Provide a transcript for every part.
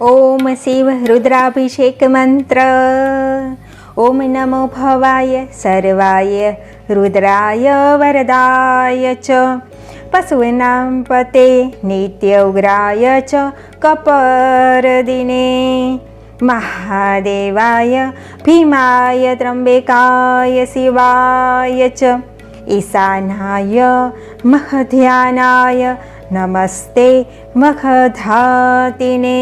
ओम शिव रुद्राभिषेक मंत्र। ओम नमो भवाय सर्वाय रुद्राय वरदाय च पशूनां पते नित्य उग्राय च कपर्दिने महादेवाय भीमाय त्र्यंबकाय शिवाय च ईशानाय महध्यानाय नमस्ते मखधातिने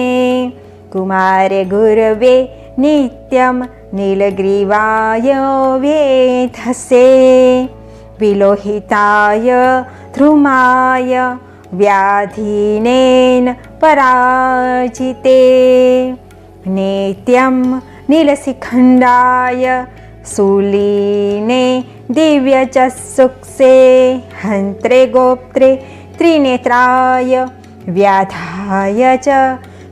कुमार गुरवे नित्यं नीलग्रीवाय वेधसे विलोहिताय ध्रुमाय व्याधिनेन पराजिते नित्यं नीलशिखण्डाय शूलिने दिव्यचक्षुषे हन्त्रे गोप्त्रे त्रिनेत्राय व्याधाय च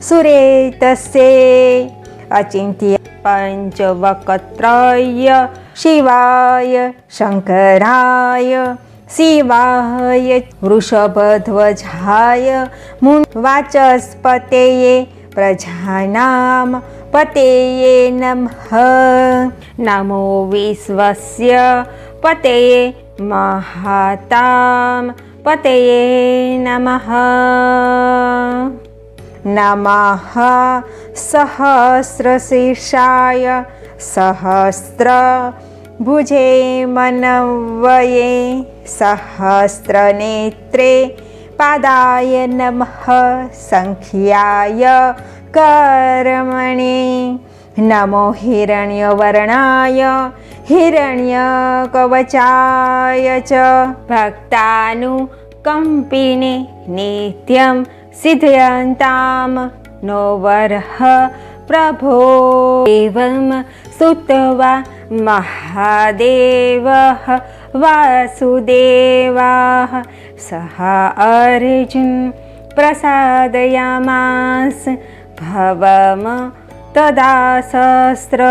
सुरेतसे अचिन्त्य पञ्चवक्त्राय शिवाय शङ्कराय शिवाय वृषभध्वजाय वाचस्पतये प्रजानां पतये नमः। नमो विश्वस्य पतये महातां पतये नमः। नमः सहस्रशीर्षाय सहस्रभुजे मनवये सहस्रनेत्रे पादाय नमः। संख्याय कर्मणे नमो हिरण्यवर्णाय हिरण्यकवचाय च भक्तानुकम्पिने नित्यं सिद्धयन्तां नो वरः प्रभो। एवं स्तुत्वा महादेवः वासुदेवः सः अर्जुन प्रसादयामास भवम तदा सहस्रपलब्धये।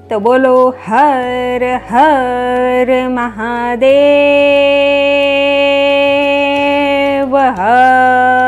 तो बोलो हर हर महादेव हर।